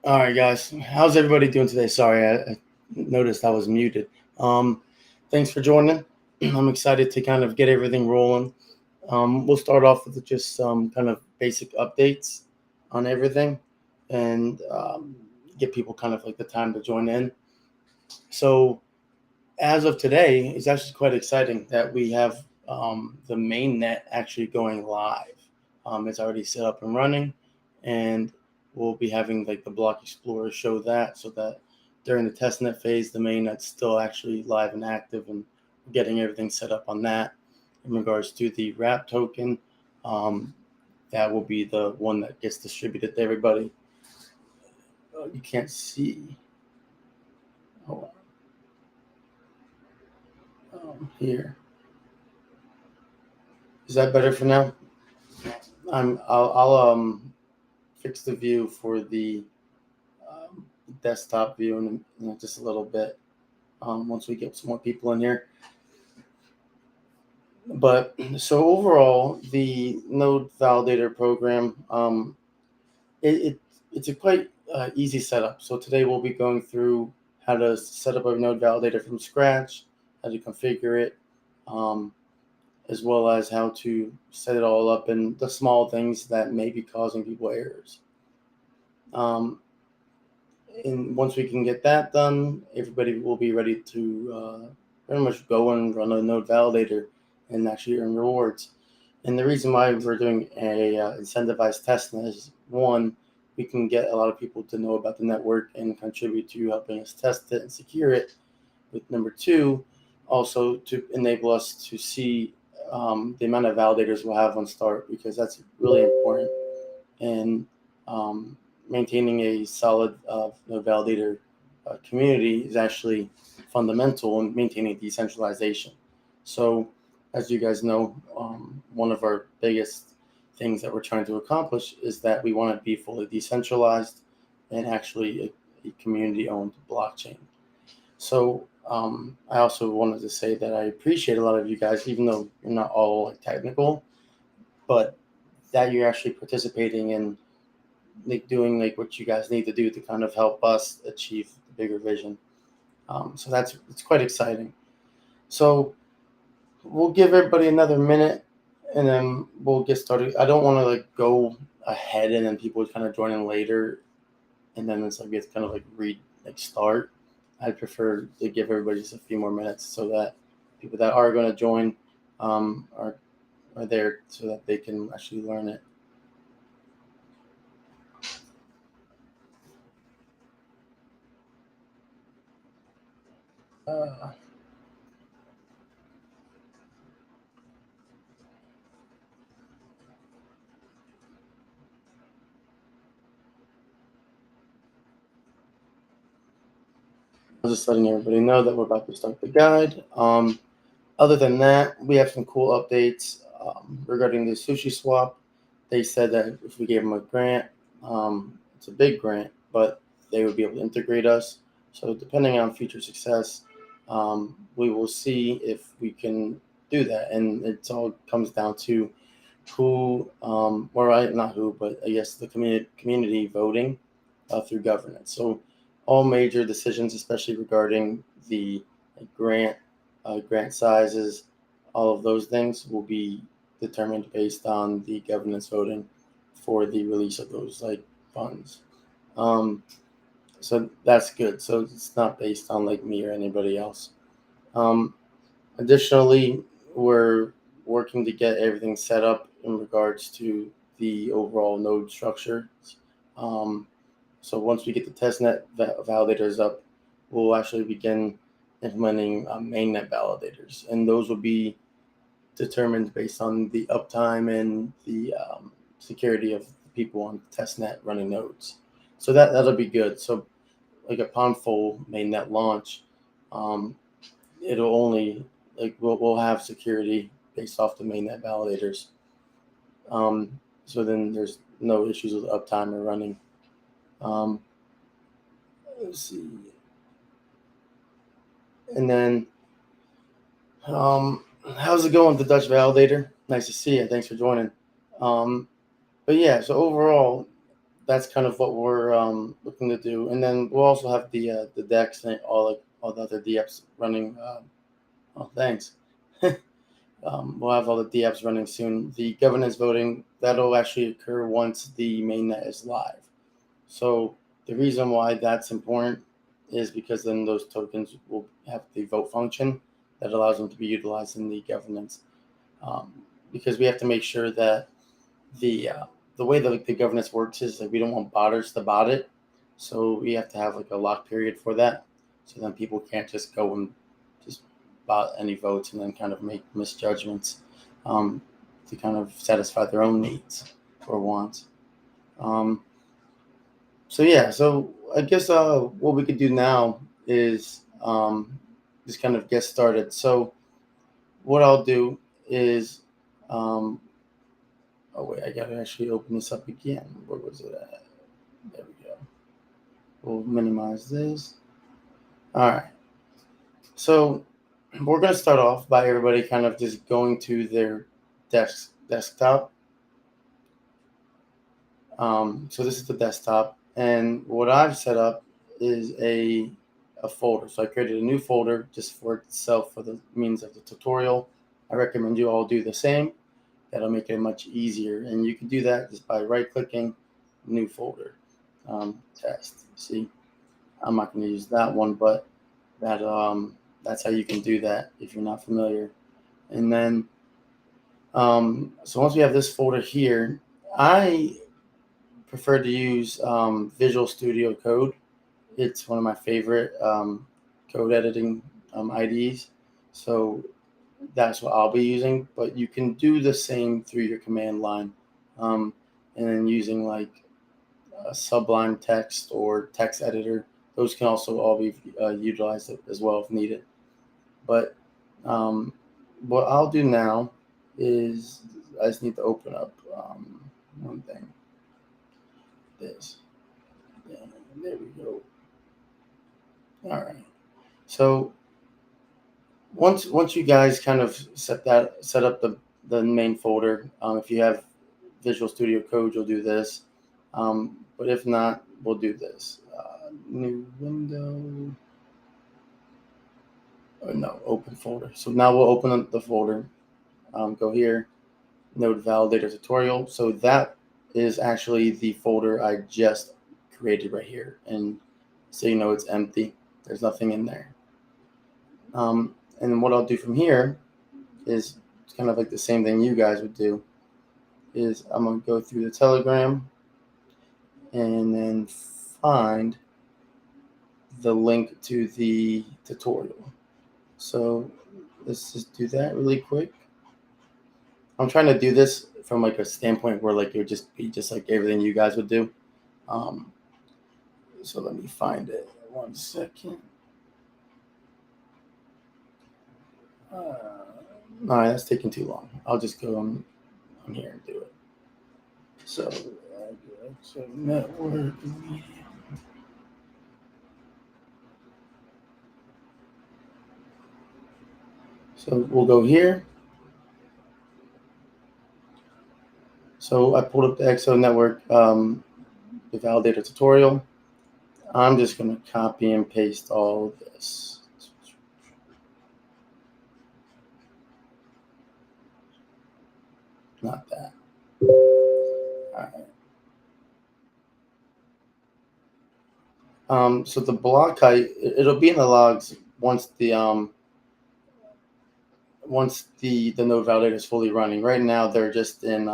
All right, guys. How's everybody doing today? Sorry, I noticed I was muted. Um, Thanks for joining. I'm excited to kind of get everything rolling. We'll start off with just some kind of basic updates on everything and get people kind of like the time to join in. So, as of today, it's actually quite exciting that we have the main net actually going live. It's already set up and running, and we'll be having like the Block Explorer show that so that during the testnet phase, the main net's still actually live and active, and getting everything set up on that. In regards to the wrap token, um, that will be the one that gets distributed to everybody. You can't see. Hold on. Here. Is that better for now? I'll fix the view for the desktop view in just a little bit once we get some more people in here. But so overall, the node validator program, it's a quite easy setup. So today we'll be going through how to set up a node validator from scratch, how to configure it, um, as well as how to set it all up and the small things that may be causing people errors. And once we can get that done, everybody will be ready to pretty much go and run a node validator and actually earn rewards. And the reason why we're doing a incentivized testnet is, one, we can get a lot of people to know about the network and contribute to helping us test it and secure it. But number two, also to enable us to see the amount of validators we'll have on start, because that's really important. And maintaining a solid node validator community is actually fundamental in maintaining decentralization. So, as you guys know, one of our biggest things that we're trying to accomplish is that we want to be fully decentralized and actually a community-owned blockchain. So I also wanted to say that I appreciate a lot of you guys, even though you're not all like technical, but that you're actually participating in like doing like what you guys need to do to kind of help us achieve the bigger vision. So it's quite exciting. So we'll give everybody another minute, and then we'll get started. I don't want to like go ahead and then people kind of join in later, and then it's like it's kind of like start. I prefer to give everybody just a few more minutes so that people that are going to join are there so that they can actually learn it. Uh, I'm just letting everybody know that we're about to start the guide. Other than that, we have some cool updates regarding the sushi swap. They said that if we gave them a grant, it's a big grant, but they would be able to integrate us. So depending on future success, we will see if we can do that. And it all comes down to who, not who, but I guess the community voting through governance. So all major decisions, especially regarding the grant sizes, all of those things will be determined based on the governance voting for the release of those like funds. Um, so that's good. So it's not based on like me or anybody else. Um, Additionally, we're working to get everything set up in regards to the overall node structure. Um, so once we get the testnet validators up, we'll actually begin implementing mainnet validators, and those will be determined based on the uptime and the security of the people on testnet running nodes. So that'll be good. So like upon full mainnet launch, um, it'll only we'll have security based off the mainnet validators. So then there's no issues with uptime or running. Um, let's see, and then how's it going, the Dutch validator? Nice to see you. Thanks for joining. Um, but yeah, so overall, that's kind of what we're looking to do. And then we'll also have the decks and all the other DApps running. Oh, thanks. We'll have all the DApps running soon. The governance voting that'll actually occur once the mainnet is live. So the reason why that's important is because then those tokens will have the vote function that allows them to be utilized in the governance. Because we have to make sure that the way that the governance works is like we don't want botters to bot it, so we have to have like a lock period for that, so then people can't just go and just bot any votes and then kind of make misjudgments to kind of satisfy their own needs or wants. So yeah, so I guess what we could do now is just kind of get started. So what I'll do is oh wait, I gotta actually open this up again. Where was it at? There we go. We'll minimize this. All right. So we're gonna start off by everybody kind of just going to their desktop. So this is the desktop, and what I've set up is a folder. So I created a new folder just for itself for the means of the tutorial. I recommend you all do the same. That'll make it much easier, and you can do that just by right-clicking, new folder, test. See, I'm not going to use that one, but that's how you can do that if you're not familiar. And then, so once we have this folder here, I prefer to use Visual Studio Code. It's one of my favorite code editing IDs. So that's what I'll be using, but you can do the same through your command line, and then using like Sublime Text or text editor. Those can also all be utilized as well if needed. But what I'll do now is I just need to open up one thing. This. Yeah, there we go. All right. So once you guys kind of set up the main folder, if you have Visual Studio Code, you'll do this. But if not, we'll do this. New window. Or no, open folder. So now we'll open up the folder. Go here, Node Validator Tutorial. So that is actually the folder I just created right here. And so you know it's empty. There's nothing in there. And then what I'll do from here is kind of like the same thing you guys would do. Is I'm going to go through the Telegram and then find the link to the tutorial. So let's just do that really quick. I'm trying to do this from like a standpoint where like it would just be just like everything you guys would do. So let me find it. 1 second. All right, that's taking too long. I'll just go on here and do it. So, Exzo Network. So we'll go here. So I pulled up the Exzo Network, the validator tutorial. I'm just going to copy and paste all of this. Not that. All right. So the block height, it'll be in the logs once the node validator is fully running. Right now, they're just in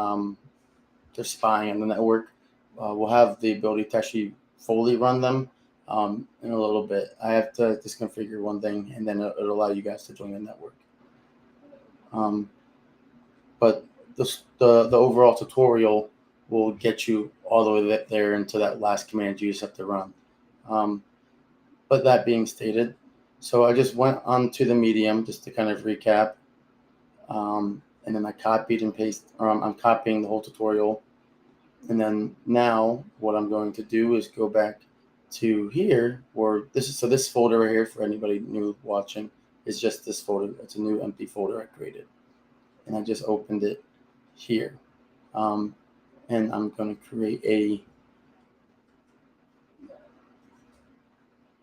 they're spying on the network. We'll have the ability to actually fully run them in a little bit. I have to just configure one thing, and then it'll allow you guys to join the network. But the overall tutorial will get you all the way there into that last command you just have to run. But that being stated, so I just went onto the Medium just to kind of recap. And then I copied and pasted, or I'm copying the whole tutorial. And then now what I'm going to do is go back to here, or this folder right here for anybody new watching is just this folder. It's a new empty folder I created. And I just opened it here. And I'm going to create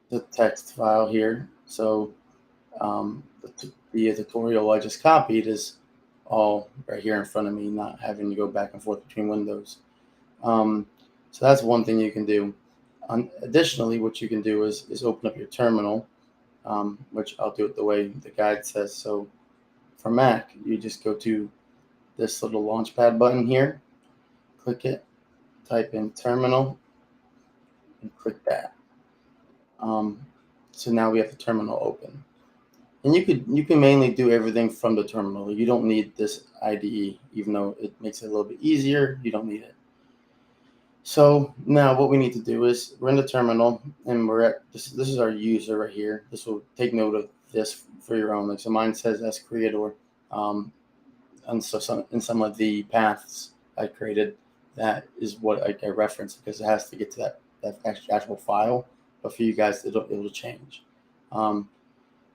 the text file here. So the tutorial I just copied is all right here in front of me, not having to go back and forth between windows. So that's one thing you can do. Additionally, what you can do is open up your terminal, which I'll do it the way the guide says. So for Mac, you just go to this little launchpad button here, click it, type in terminal, and click that. So now we have the terminal open. And you can mainly do everything from the terminal. You don't need this IDE, even though it makes it a little bit easier. You don't need it. So now what we need to do is we're in the terminal, and we're at this. This is our user right here. This will take note of this for your own. Like, so mine says as creator, and so in some of the paths I created, that is what I reference because it has to get to that actual file. But for you guys, it'll change.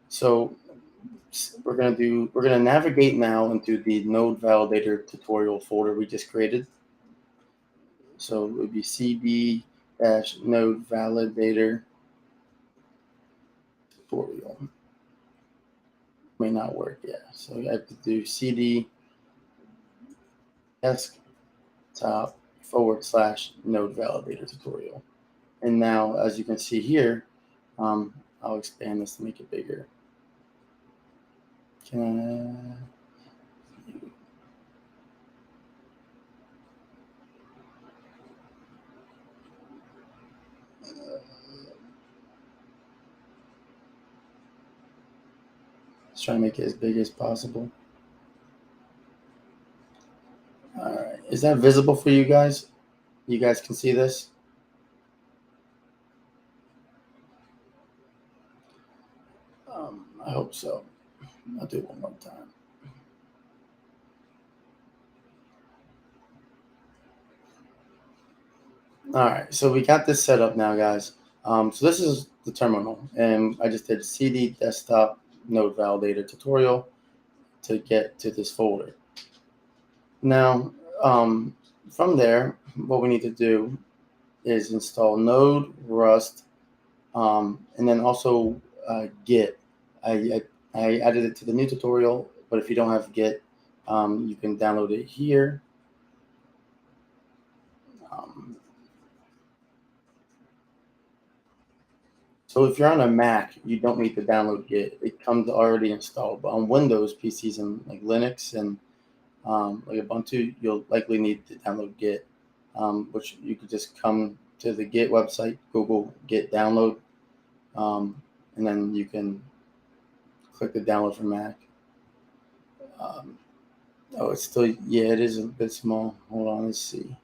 So we're gonna navigate now into the node validator tutorial folder we just created. So it would be cd -node validator tutorial. May not work, yeah. So I have to do cd desktop /node validator tutorial. And now, as you can see here, I'll expand this to make it bigger. Can let's try to make it as big as possible. All right, is that visible for you guys? You guys can see this? I hope so. I'll do it one more time. All right, so we got this set up now, guys. So this is the terminal, and I just did cd desktop node validator tutorial to get to this folder. Now, from there, what we need to do is install node, rust, and then also git. I added it to the new tutorial, but if you don't have git, you can download it here. So if you're on a Mac, you don't need to download Git. It comes already installed. But on Windows PCs and like Linux and like Ubuntu, you'll likely need to download Git, which you could just come to the Git website, Google Git download, and then you can click the download for Mac. Oh, it's still, yeah, it is a bit small. Hold on, let's see.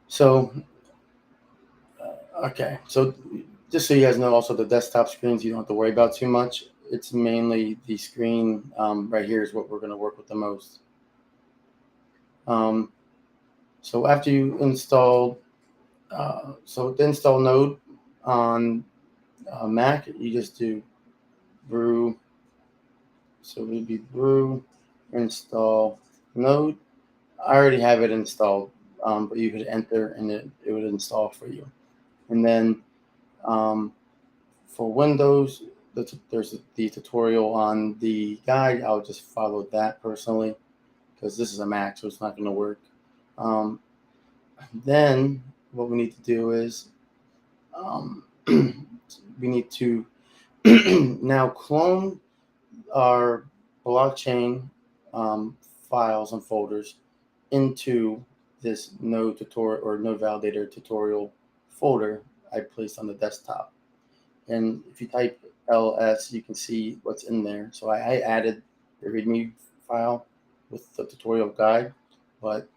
So, okay, so just so you guys know, also the desktop screens you don't have to worry about too much. It's mainly the screen right here is what we're going to work with the most. So after you install, so the install node on Mac, you just do brew. So it would be brew install node. I already have it installed, but you could enter and it would install for you. And then for Windows, there's the tutorial on the guide. I'll just follow that personally because this is a Mac, so it's not going to work. Then what we need to do is we need to now clone our blockchain files and folders into this node tutorial or node validator tutorial folder I placed on the desktop. And if you type ls, you can see what's in there. So I added the README file with the tutorial guide, but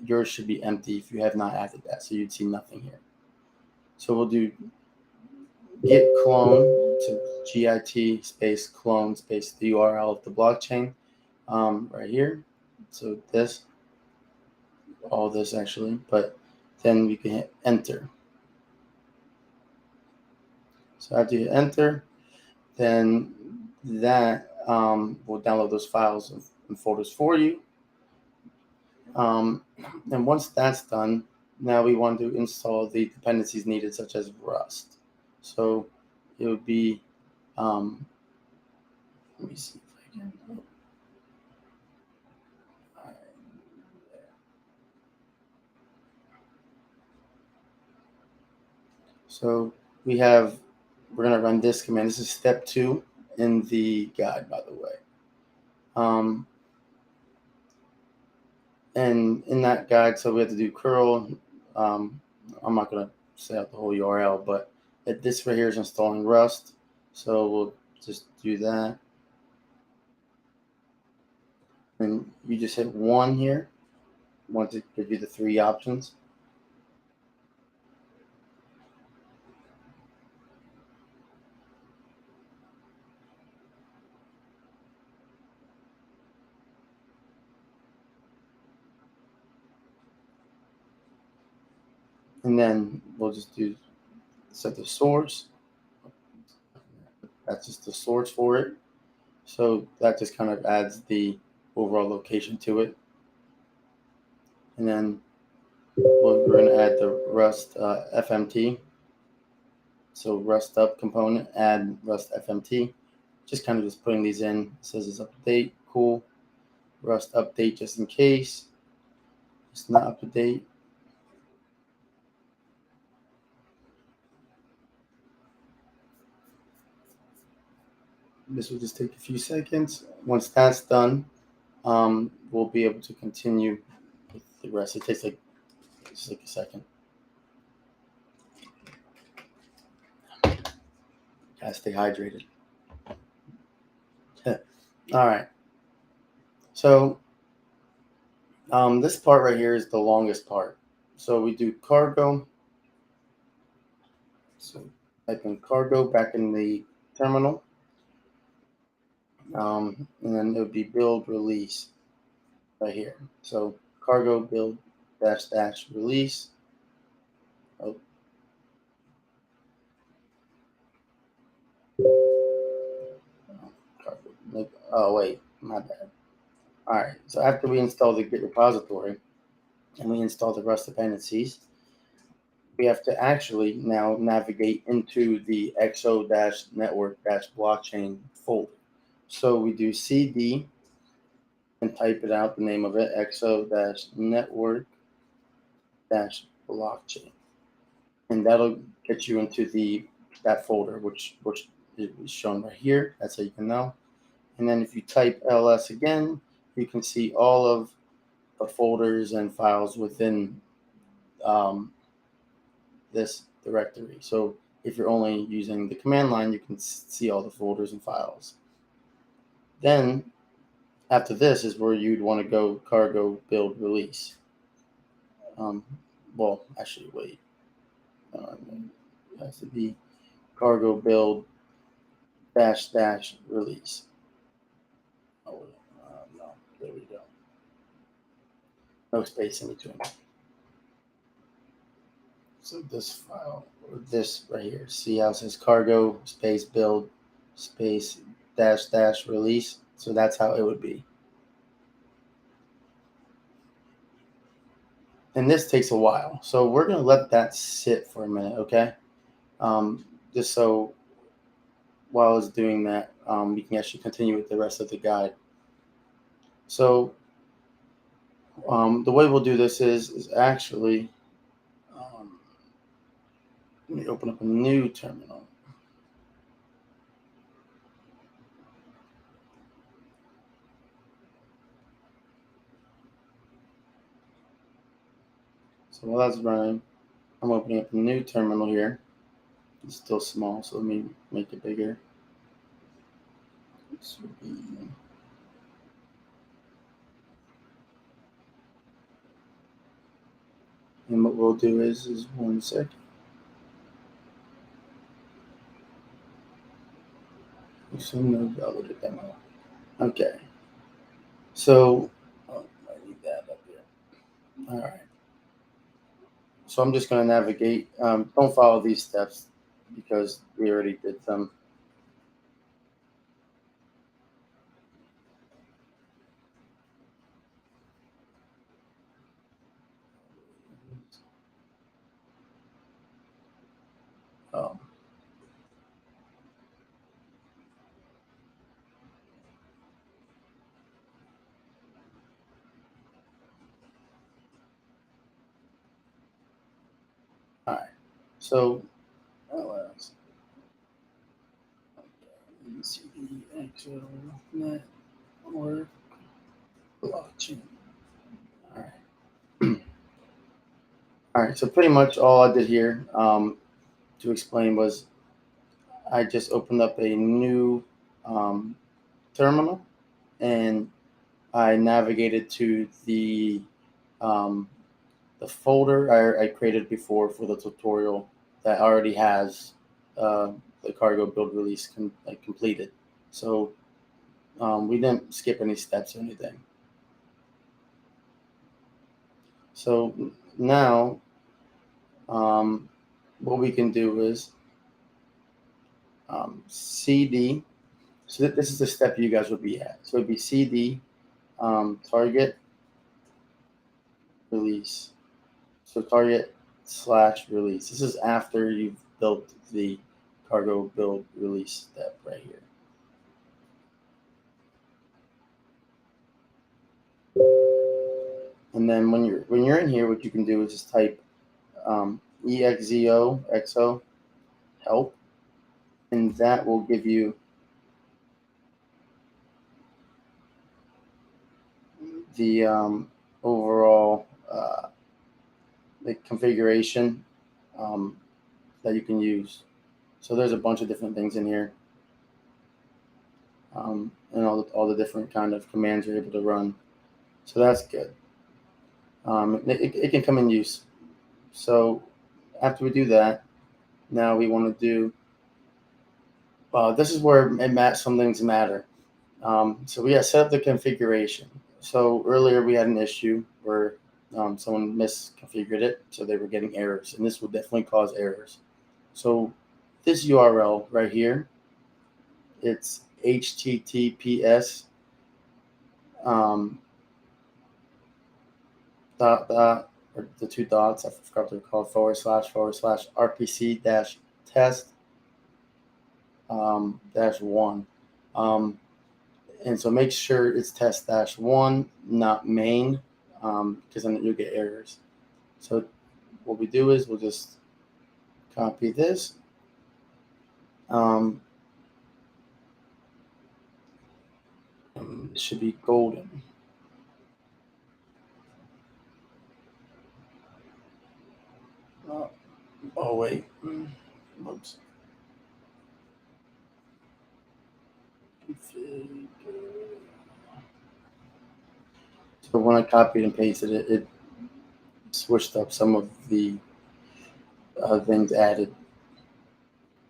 yours should be empty if you have not added that. So you'd see nothing here. So we'll do git clone to git space clone space the URL of the blockchain right here. So this, all this actually, but then we can hit enter. So after you hit enter, then that will download those files and folders for you. And once that's done, now we want to install the dependencies needed, such as Rust. So it would be, let me see if I can. All right. So we're going to run this command. This is step 2 in the guide, by the way. And in that guide, so we have to do curl. I'm not going to say out the whole URL, but this right here is installing Rust. So we'll just do that. And you just hit 1 here. Want to give you the 3 options. And then we'll just set the source. That's just the source for it. So that just kind of adds the overall location to it. And then we're going to add the Rust FMT. So Rust up component, add Rust FMT. Just kind of just putting these in. It says it's up to date. Cool. Rust update just in case it's not up to date. This will just take a few seconds. Once that's done, we'll be able to continue with the rest. It takes just like a second. Gotta stay hydrated. All right. So this part right here is the longest part. So we do cargo. So type in cargo back in the terminal. And then it would be build release right here. So cargo build dash release. Oh. Oh wait, my bad. All right. So after we install the Git repository and we install the Rust dependencies, we have to actually now navigate into the Exzo Network blockchain folder. So we do CD and type it out, the name of it, Exzo Network blockchain, and that'll get you into that folder, which is shown right here. That's how you can know. And then if you type ls again, you can see all of the folders and files within this directory. So if you're only using the command line, you can see all the folders and files. Then after this is where you'd want to go cargo build release. Well, actually, wait. It has to be cargo build dash release. Oh, no, there we go. No space in between. So this file, or this right here, see how it says cargo space build space dash release? So that's how it would be. And this takes a while. So we're going to let that sit for a minute, okay? Just so while it's doing that, we can actually continue with the rest of the guide. So the way we'll do this is actually, let me open up a new terminal. So while that's running, I'm opening up a new terminal here. It's still small, so let me make it bigger. This would be, and what we'll do is 1 second. So no valid demo. Okay. So I need that up here. All right. So I'm just going to navigate. Don't follow these steps because we already did them. Um, all right. So, what else? Exzo Network blockchain. All right. All right. So pretty much all I did here to explain was I just opened up a new um, terminal and I navigated to um, the folder I created before for the tutorial that already has the cargo build release completed. So we didn't skip any steps or anything. So now what we can do is CD. So this is the step you guys would be at. So it'd be CD target release. So target / release. This is after you've built the cargo build release step right here. And then when you're in here, what you can do is just type exo help, and that will give you the overall the configuration that you can use. So there's a bunch of different things in here, and all the different kind of commands you're able to run. So that's good. It can come in use. So after we do that, now we want to do. This is where some things matter. So we have set up the configuration. So earlier we had an issue where someone misconfigured it, so they were getting errors, and this will definitely cause errors. So this URL right here, it's HTTPS or the two dots, I forgot what they're called, / RPC test -1. And so make sure it's test -1, not main, because then you'll get errors. So what we do is we'll just copy this. It should be golden. Oh wait. Oops. So when I copied and pasted it, it switched up some of the things added.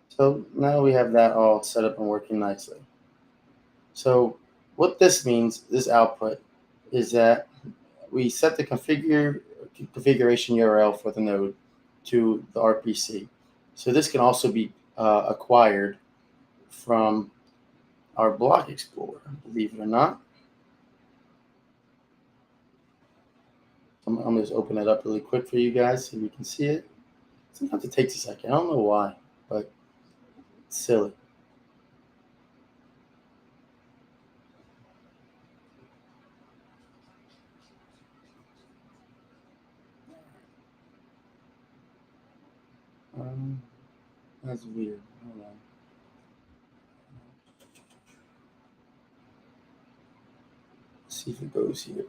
So now we have that all set up and working nicely. So what this means, this output, is that we set the configuration URL for the node to the RPC. So this can also be acquired from our block explorer, believe it or not. I'm going to just open it up really quick for you guys so you can see it. Sometimes it takes a second. I don't know why, but it's silly. That's weird. Hold on. Let's see if it goes here.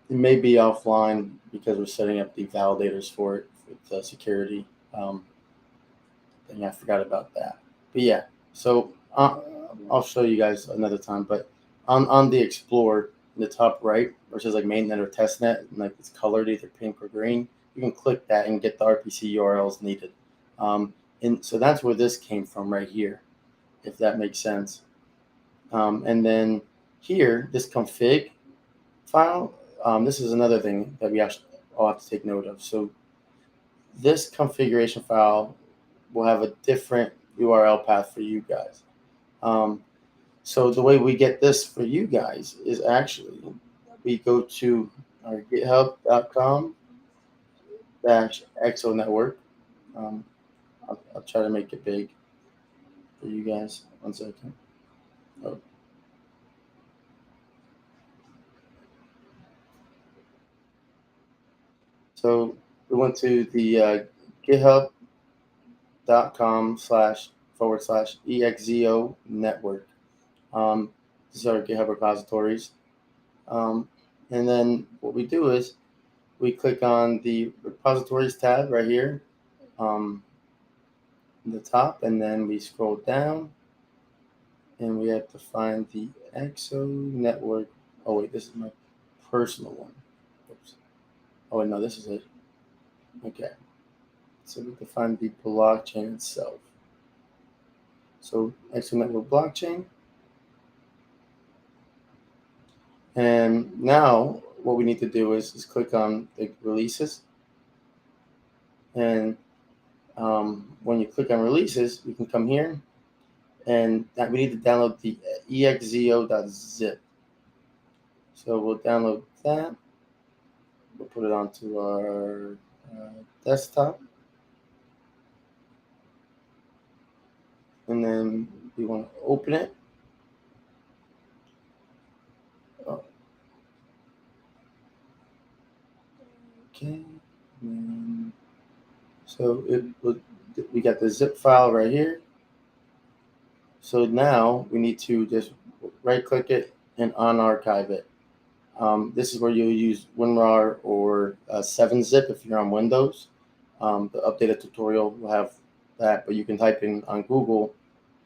It may be offline because we're setting up the validators for it with security. And I forgot about that. But yeah, so I'll show you guys another time. But on the Explorer in the top right, where it says like mainnet or testnet, and like it's colored either pink or green, you can click that and get the RPC URLs needed. And so that's where this came from right here, if that makes sense. And then here, this config file, this is another thing that we all have to take note of. So this configuration file will have a different URL path for you guys. So the way we get this for you guys is actually we go to our github.com Exzo Network. Um, I'll try to make it big for you guys. 1 second. Oh. So we went to the github.com//exzo network. These are GitHub repositories. Um, and then what we do is we click on the repositories tab right here in the top, and then we scroll down and we have to find the Exzo Network. Oh wait, this is my personal one. Oops. Oh wait, no, this is it. Okay. So we have to find the blockchain itself. So Exzo Network blockchain. And now what we need to do is click on the releases. And when you click on releases, you can come here and we need to download the exzo.zip. So we'll download that. We'll put it onto our desktop. And then we want to open it. Oh. Okay. So we got the zip file right here. So now we need to just right click it and unarchive it. This is where you'll use WinRAR or 7-zip if you're on Windows. The updated tutorial will have that, but you can type in on Google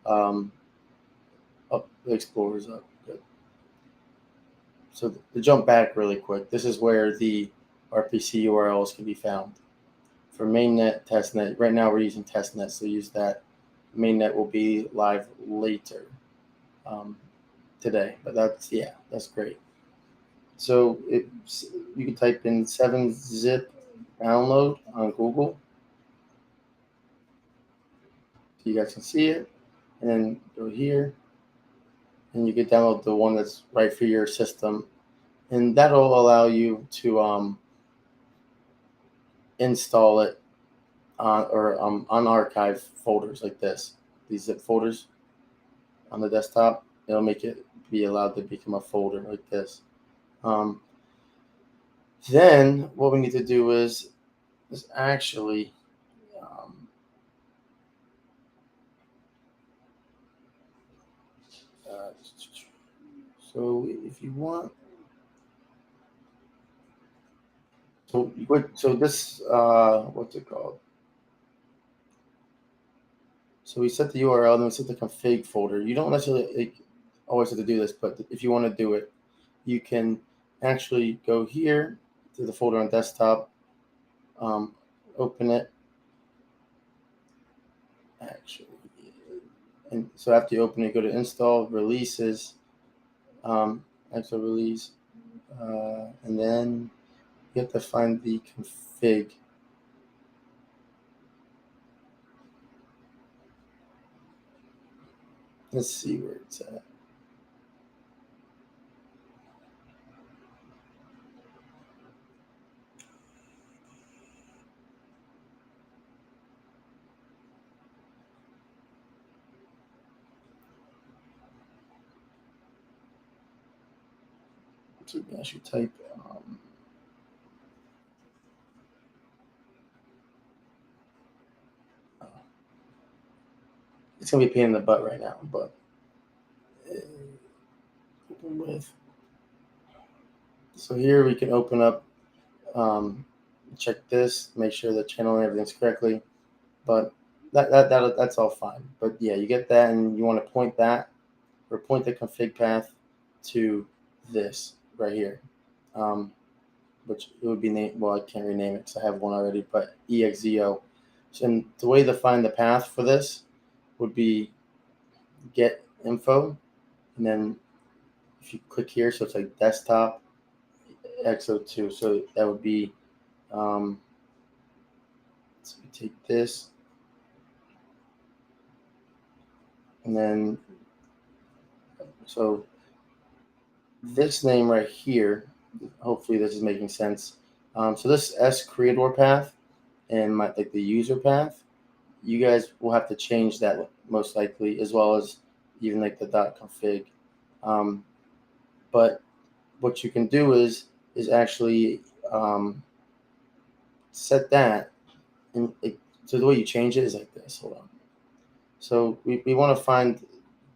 up the Explorer's up. Good. So to jump back really quick, this is where the RPC URLs can be found. For mainnet, testnet, right now we're using testnet, so use that. Mainnet will be live later today, but that's great. So you can type in 7-zip download on Google. So you guys can see it, and then go here, and you can download the one that's right for your system, and that'll allow you to install it on or unarchive folders like this. These zip folders on the desktop, it'll make it be allowed to become a folder like this. Then what we need to do is actually so if you want, so this what's it called? So we set the URL, then we set the config folder. You don't necessarily always have to do this, but if you want to do it, you can actually go here to the folder on desktop, open it. Actually, and so after you open it, go to install releases, extra release, and then you have to find the config. Let's see where it's at. So I should type. It's gonna be a pain in the butt right now, but open with. So here we can open up, check this, make sure the channel and everything's correctly, but that's all fine. But yeah, you get that, and you want to point that or point the config path to this right here, which it would be named. Well, I can't rename it because I have one already, but exzo. And the way to find the path for this would be get info, and then if you click here, so it's like desktop exo2, so that would be So we take this, and then so this name right here. Hopefully, this is making sense. So this S creator path and like the user path, you guys will have to change that most likely, as well as even like the .config. But what you can do is actually set that, and so the way you change it is like this. Hold on. So we want to find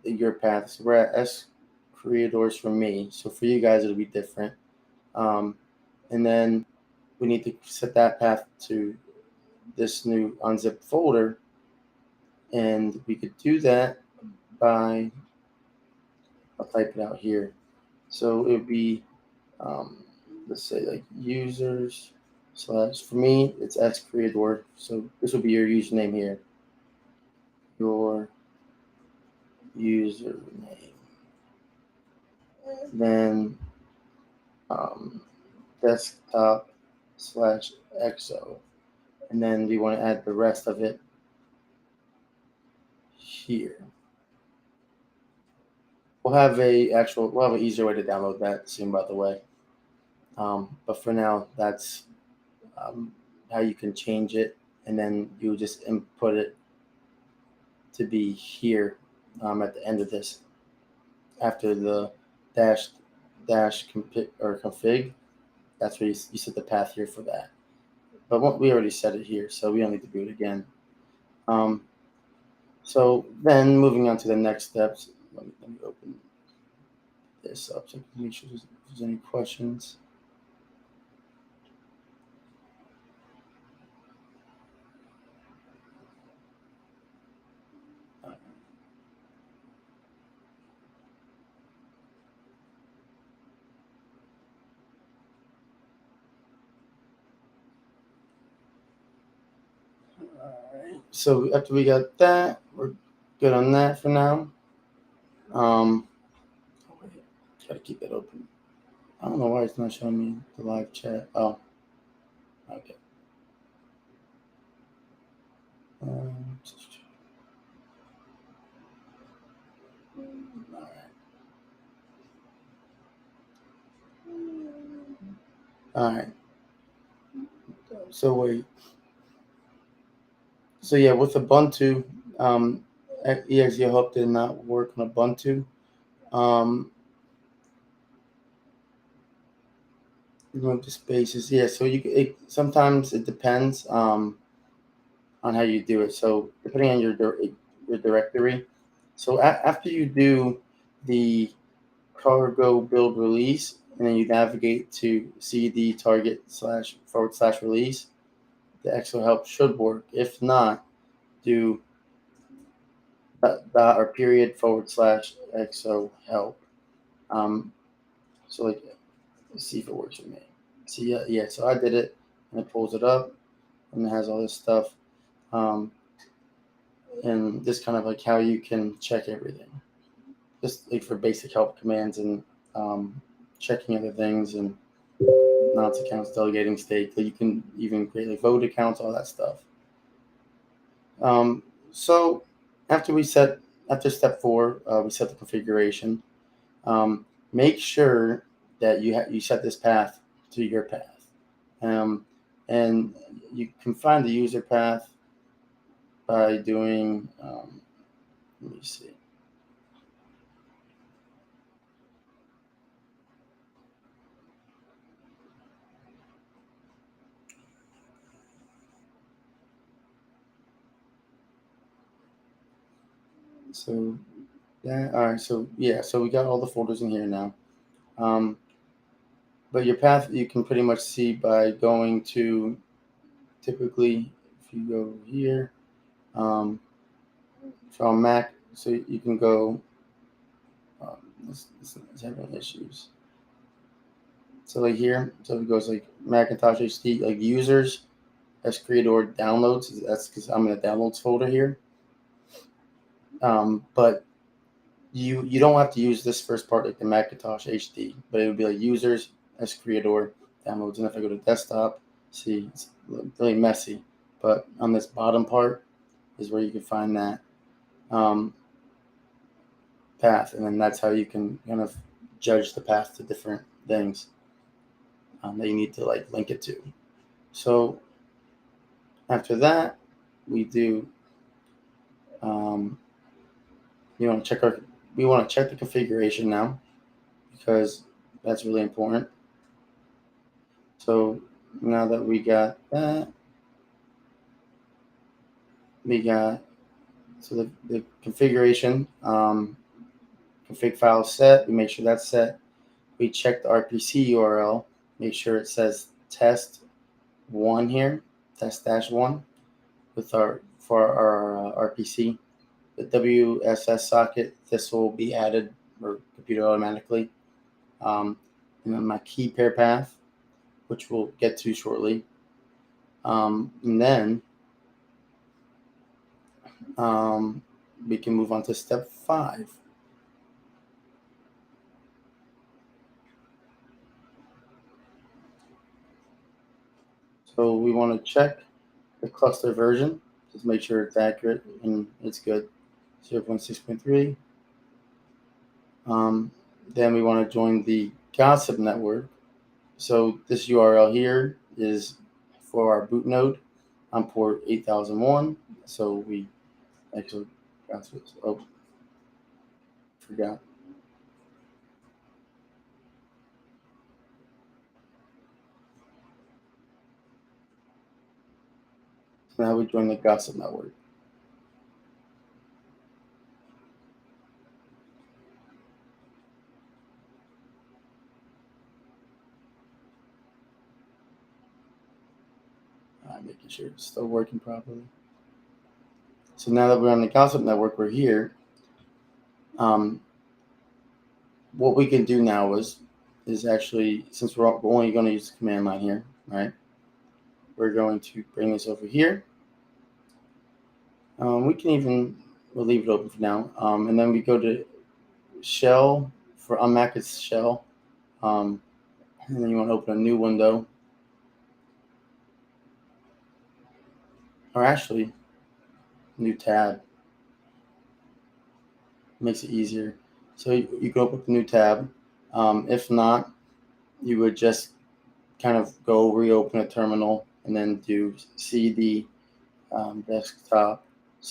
your path. So we're at S creators for me. So for you guys, it'll be different. And then we need to set that path to this new unzipped folder. And we could do that by, I'll type it out here. So it would be, let's say like users slash, for me, it's S creator. So this will be your username here. Your username. Then desktop slash exo. And then we want to add the rest of it here. We'll have an easier way to download that soon, by the way. But for now, that's how you can change it, and then you just input it to be here at the end of this, after the dash config. That's where you set the path here for that. But we already set it here, so we don't need to do it again. So then moving on to the next steps. Let me open this up so I can make sure there's any questions. Alright. So after we got that, we're good on that for now. Gotta keep it open. I don't know why it's not showing me the live chat. Oh, okay. All right. So wait. So yeah, with Ubuntu, exe help did not work on Ubuntu. Remove the spaces. Yeah. So sometimes it depends on how you do it. So depending on your directory. So after you do the cargo build release, and then you navigate to cd target / release, the Exzo help should work. If not, do dot or period / Exzo help. So like, let's see if it works for me. See, yeah. So I did it, and it pulls it up, and it has all this stuff, and this kind of like how you can check everything, just like for basic help commands and checking other things and nonce accounts, delegating stake. You can even create like vote accounts, all that stuff. So after step 4, we set the configuration. Make sure that you set this path to your path, and you can find the user path by doing. Let me see. So yeah, all right. So yeah, so we got all the folders in here now. But your path you can pretty much see by going to, typically, if you go here, from Mac, so you can go. This is having issues. So like here, so it goes like Macintosh HD, like users, as creator downloads. That's because I'm in the downloads folder here. But you don't have to use this first part, like the Macintosh HD, but it would be like users as creator downloads. And if I go to desktop, see, it's really messy. but on this bottom part is where you can find that path, and then that's how you can kind of judge the path to different things that you need to like link it to. So after that, we do we want to check the configuration now because that's really important. So now that we got that, we got the configuration config file set. We make sure that's set. We check the RPC URL, make sure it says test one here, test -1 with our RPC. The WSS socket, this will be added or computed automatically. And then my key pair path, which we'll get to shortly. And then we can move on to step 5. So we want to check the cluster version, just make sure it's accurate and it's good. 0.6.3. Then we want to join the gossip network. So this URL here is for our boot node on port 8001. So we actually forgot. So now we join the gossip network. Making sure it's still working properly. So now that we're on the gossip network, we're here. What we can do now is actually, since we're only going to use the command line here, right? We're going to bring this over here. We can even, we'll leave it open for now. And then we go to shell for on Mac, it's shell. And then you want to open a new window. Or actually, new tab. Makes it easier. So you can open up a new tab. If not, you would just kind of go reopen a terminal and then do cd desktop /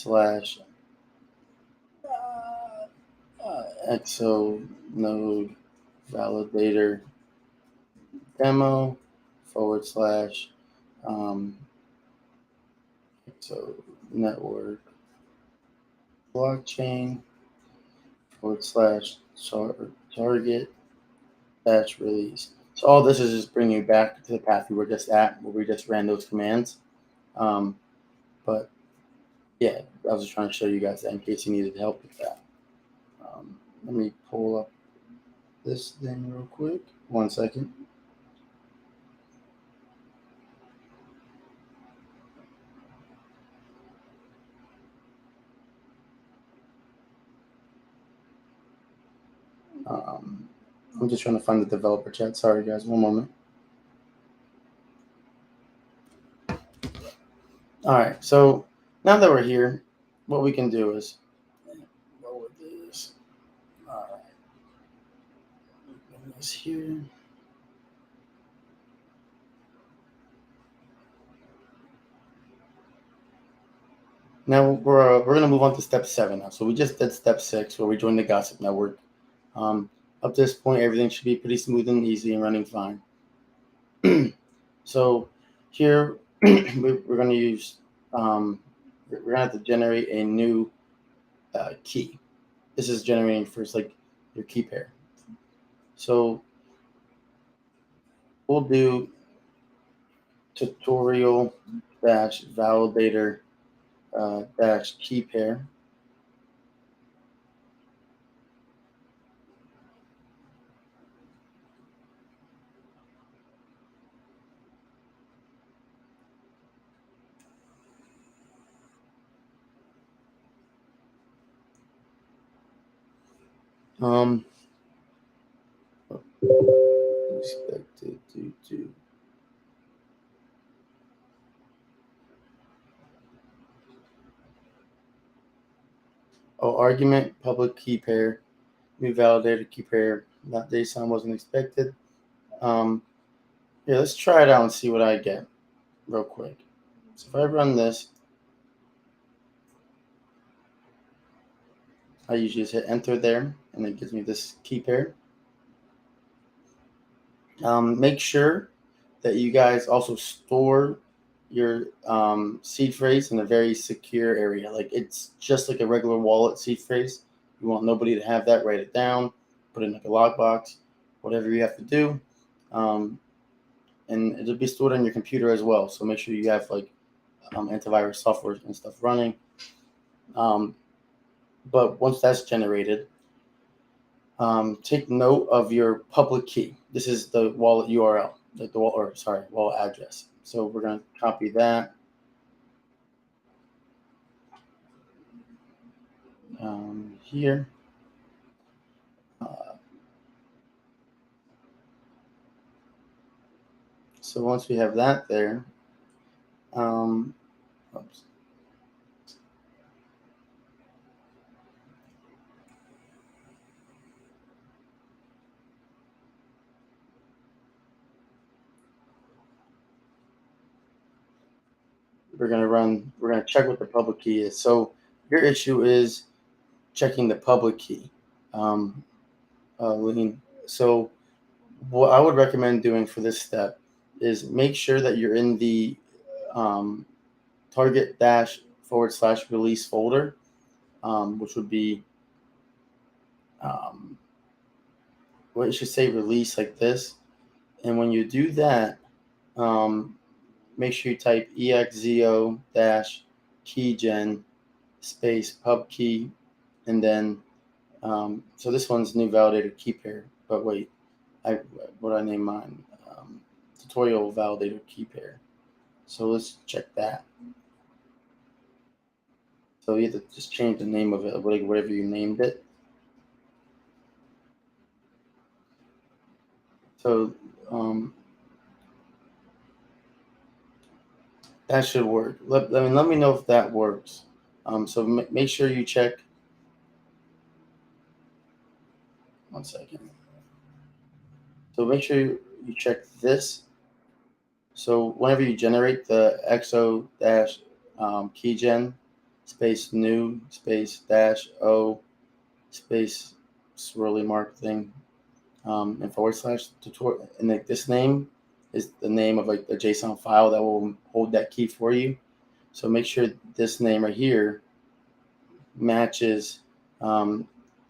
Exzo node validator demo / Exzo network blockchain / target -release. So all this is just bringing you back to the path we were just at, where we just ran those commands. But yeah, I was just trying to show you guys that in case you needed help with that. Let me pull up this thing real quick. 1 second. I'm just trying to find the developer chat. Sorry, guys. 1 moment. All right. So now that we're here, what we can do is go with this. All right. Bring this here. Now we're going to move on to step 7 now. So we just did step 6 where we joined the gossip network. Up to this point, everything should be pretty smooth and easy and running fine. So here we're going to use, we're going to have to generate a new key. This is generating first, like your key pair. So we'll do tutorial validator key pair. Expected to do. Oh, argument, public key pair, new validated key pair. That JSON wasn't expected. Yeah, let's try it out and see what I get real quick. So if I run this, I usually just hit enter there, and it gives me this key pair. Make sure that you guys also store your seed phrase in a very secure area. Like it's just like a regular wallet seed phrase. You want nobody to have that. Write it down, put it in like a lockbox, whatever you have to do, um, and it'll be stored on your computer as well. So make sure you have like antivirus software and stuff running. Um, but once that's generated, take note of your public key. This is the wallet URL, wallet address. So we're going to copy that here. Uh, so once we have that there, um, oops, we're going to check what the public key is. So your issue is checking the public key. Um, Lean. So what I would recommend doing for this step is make sure that you're in the um, target dash forward slash release folder, which would be um, what it should say release like this. And when you do that, um, make sure you type exzo dash keygen space pub key, and then so this one's new validator key pair. But wait, I name mine? Tutorial validator key pair. So let's check that. So you have to just change the name of it, whatever you named it. So that should work. Let me know if that works. So make sure you check. One second. So make sure you check this. So whenever you generate the exo dash keygen space new space dash o space swirly mark thing and forward slash tutorial, and like this name is the name of like the JSON file that will hold that key for you. So make sure this name right here matches the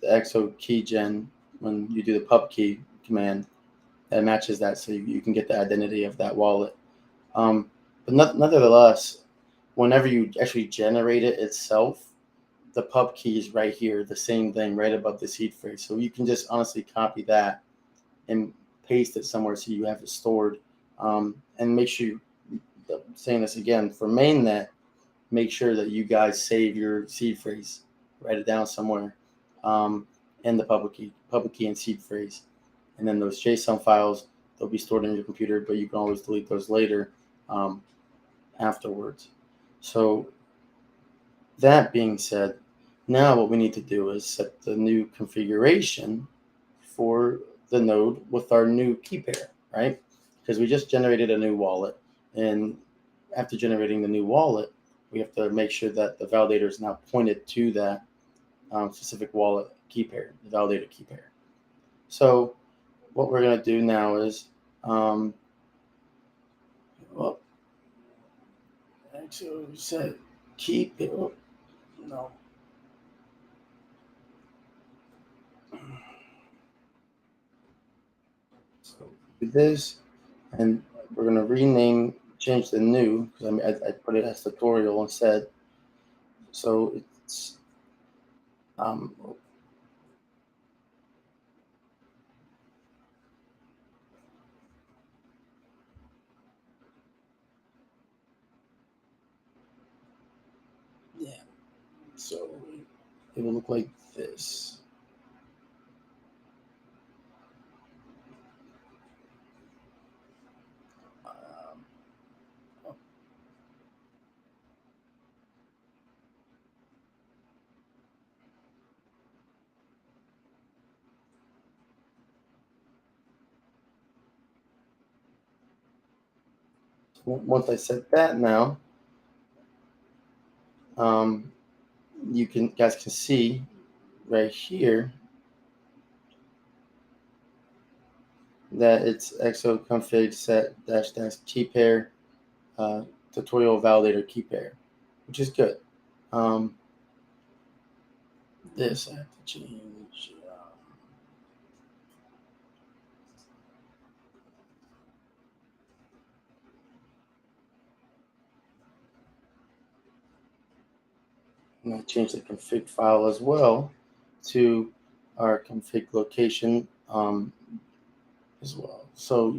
exo keygen when you do the pub key command. That matches that, so you can get the identity of that wallet. But nonetheless, whenever you actually generate it itself, the pub key is right here, the same thing right above the seed phrase. So you can just honestly copy that and paste it somewhere so you have it stored. And make sure, saying this again, for mainnet, make sure that you guys save your seed phrase, write it down somewhere, and the public key and seed phrase. And then those JSON files, they'll be stored in your computer, but you can always delete those later um, afterwards. So that being said, now what we need to do is set the new configuration for the node with our new key pair, right? Because we just generated a new wallet. And after generating the new wallet, we have to make sure that the validator is now pointed to that specific wallet key pair, the validator key pair. So what we're going to do now is, well, actually set key pair. Oh, no. So do this, and we're going to change the new, because I put it as tutorial instead. So it's um, yeah. So it will look like this. Um, Once I set that now, you guys can see right here that it's exo config set dash dash key pair tutorial validator key pair, which is good. This I have to change. I'm going to change the config file as well to our config location as well. So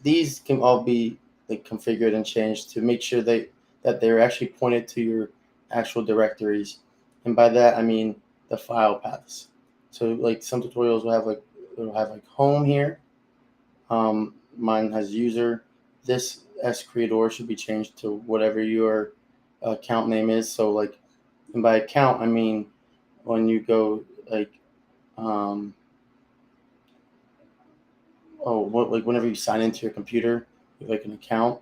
these can all be like configured and changed to make sure that they're actually pointed to your actual directories, and by that I mean the file paths. So like some tutorials will have like home here. Mine has user. This S creator should be changed to whatever your account name is. So like, and by account I mean when you go like um, like whenever you sign into your computer, you have like an account.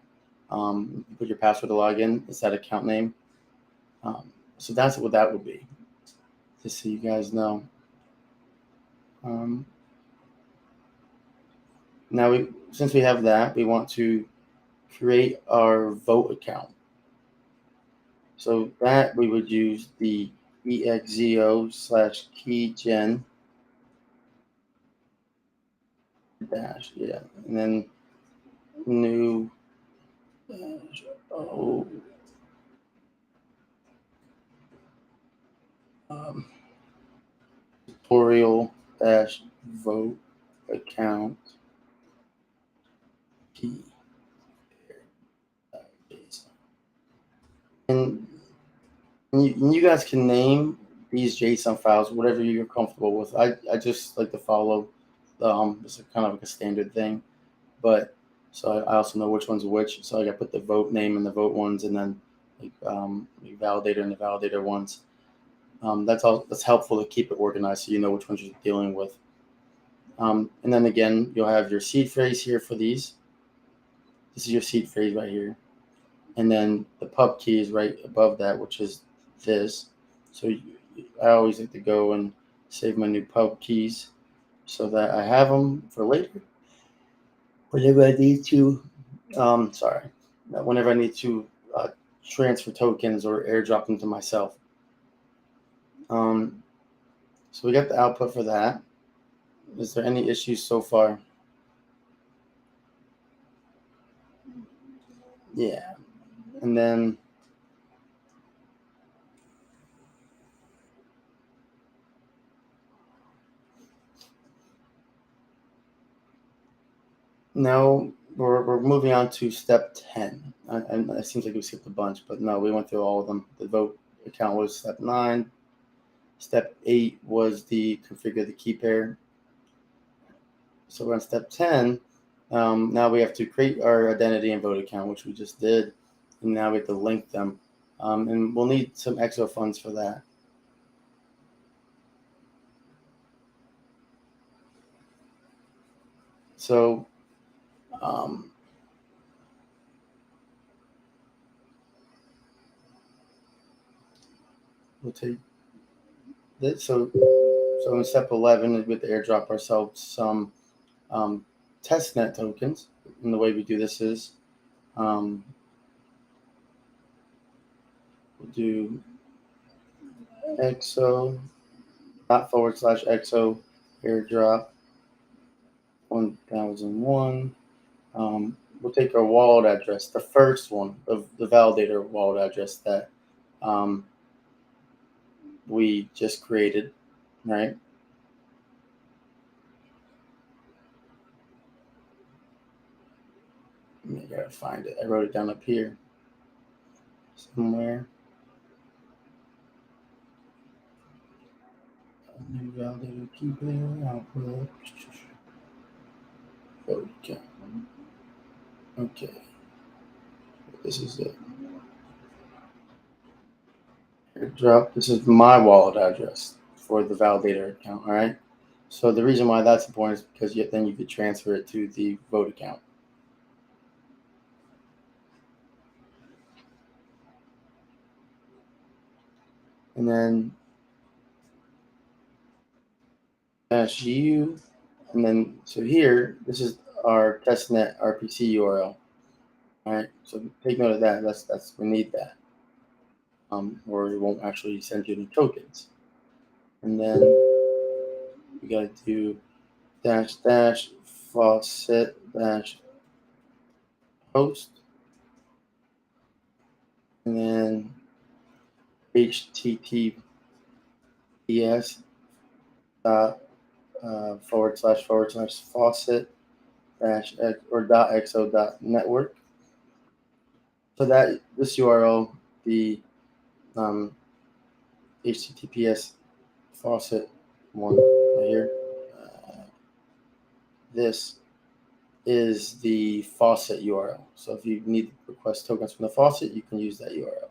You put your password to log in. It's that account name. So that's what that would be. Just so you guys know. Um, Now since we have that, we want to create our vote account. So that we would use the exzo/keygen dash, yeah, and then new dash o um, tutorial dash vote account key. And you guys can name these JSON files whatever you're comfortable with. I just like to follow it's kind of like a standard thing, but so I also know which one's which. So I got to put the vote name and the vote ones, and then like the validator and the validator ones. That's all. That's helpful to keep it organized so you know which ones you're dealing with. And then again, you'll have your seed phrase here for these. This is your seed phrase right here. And then the pub key is right above that, which is this. So I always like to go and save my new pub keys so that I have them for later. Whenever I need to, whenever I need to transfer tokens or airdrop them to myself. So we got the output for that. Is there any issues so far? Yeah. And then now we're moving on to step 10. And it seems like we skipped a bunch, but no, we went through all of them. The vote account was step 9. Step 8 was the configure the key pair. So we're on step 10. Now we have to create our identity and vote account, which we just did. And now we have to link them. And we'll need some extra funds for that. So we'll take this. So in step 11, we have to airdrop ourselves some testnet tokens. And the way we do this is we'll do exo /exo airdrop 1001. We'll take our wallet address, the first one of the validator wallet address that we just created, right? I gotta find it. I wrote it down up here somewhere. New validator key pair output. Okay. Okay. This is it. Airdrop. This is my wallet address for the validator account. All right. So the reason why that's important is because then you could transfer it to the vote account. and then -u, and then so here, this is our testnet RPC URL. All right, so take note of that. That's we need that, or it won't actually send you any tokens. And then we gotta do -- faucet -host, and then https dot / faucet dash or dot exo dot network. So that this URL, the HTTPS faucet one right here, this is the faucet URL. So if you need to request tokens from the faucet, you can use that URL.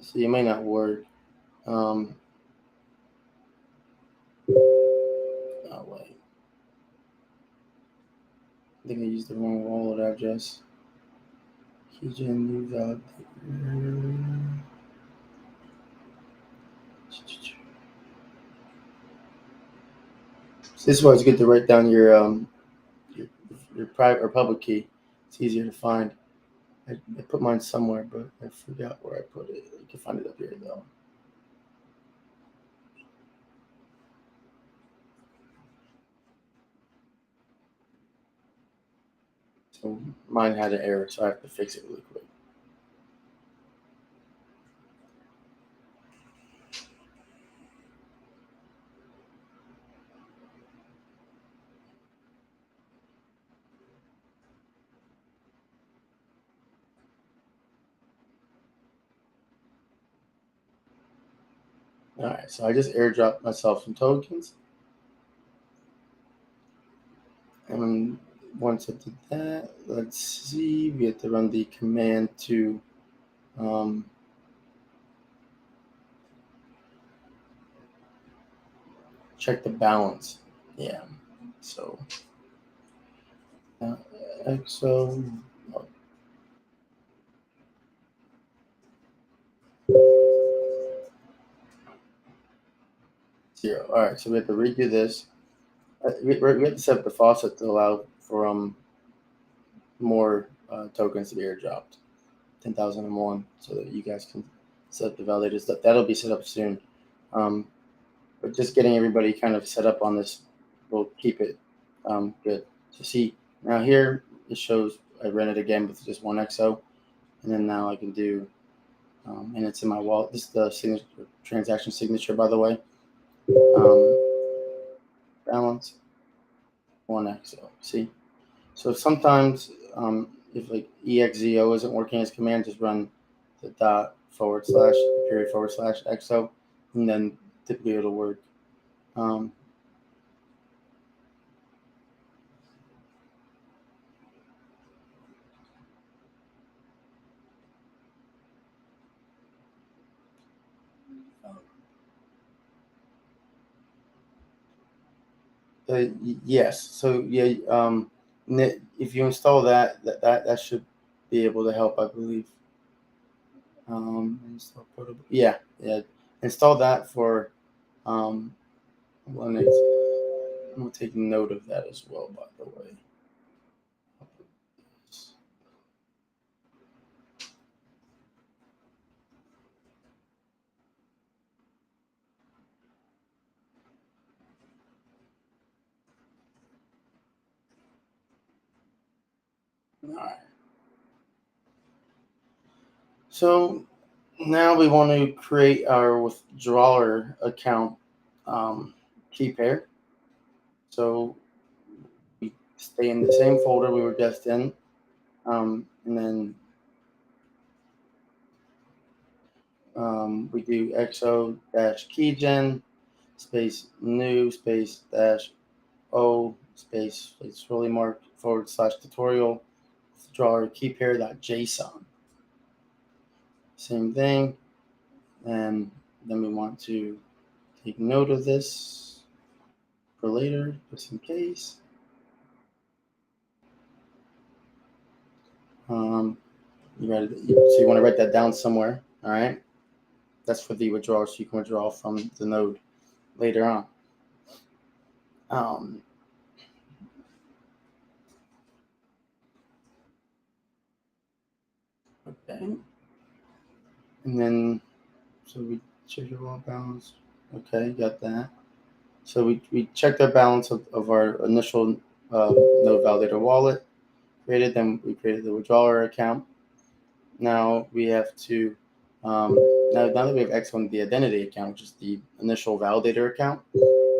So you may not work. Oh wait, I think I used the wrong wallet address. Keygen new valid. So this is why it's good to write down your private or public key. It's easier to find. I put mine somewhere, but I forgot where I put it. You can find it up here though. So mine had an error, so I have to fix it really quick. All right, so I just airdropped myself some tokens. And once I did that, let's see, we have to run the command to check the balance. Yeah, so Exzo. Zero. All right, so we have to redo this. We have to set up the faucet to allow for more tokens to be airdropped, 10,001, so that you guys can set up the validators. That'll be set up soon. But just getting everybody kind of set up on this will keep it good. So see, now here it shows I ran it again with just one XO, and then now I can do, and it's in my wallet. This is the signature, transaction signature, by the way. Balance, one XO. See, so sometimes if like EXZO isn't working as command, just run the dot / period / XO, and then typically it'll work. Yes. So yeah, if you install that should be able to help, I believe. Install portable. Yeah, yeah. Install that for Linux. I'm gonna take note of that as well, by the way. All right. So now we want to create our withdrawer account key pair. So we stay in the same folder we were just in, and then we do exo-keygen space new space dash o space it's really marked / tutorial withdrawer key pair .json. Same thing, and then we want to take note of this for later, just in case. So you want to write that down somewhere. All right. That's for the withdrawal, so you can withdraw from the node later on. Okay. And then, so we check your wallet balance. Okay, got that. So we checked our balance of our initial node validator wallet created. Then we created the withdrawer account. Now we have to, now that we have X on the identity account, which is the initial validator account,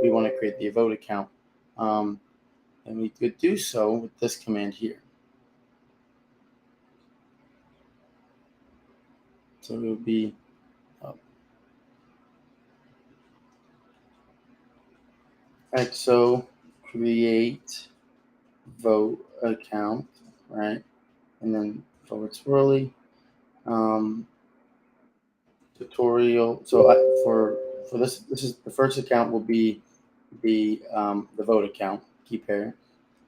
we want to create the vote account. And we could do so with this command here. So it would be Exzo create vote account, right? And then forward swirly tutorial. So for this is the first account will be the vote account key pair.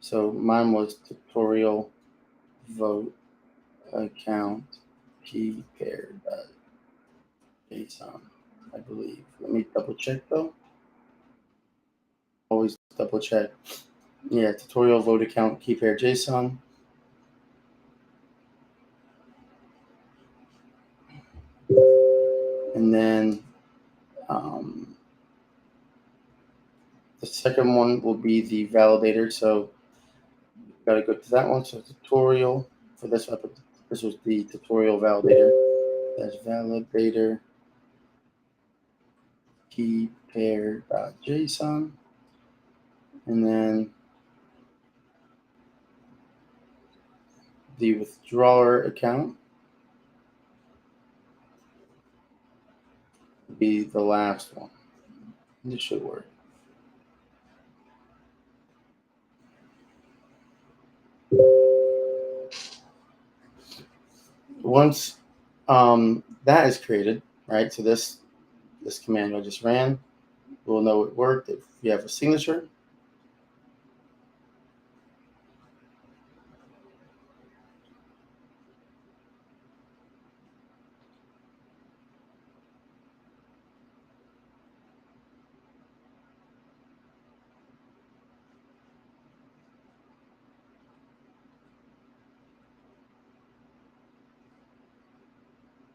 So mine was tutorial vote account key pair JSON, I believe. Let me double check though. Always double check. Yeah, tutorial vote account key pair JSON. And then the second one will be the validator. So got to go to that one. So tutorial for this one, this was the tutorial validator. That's validator key pair .json. And then the withdrawer account will be the last one. This should work. Once that is created, right? So this command I just ran, we'll know it worked if you have a signature.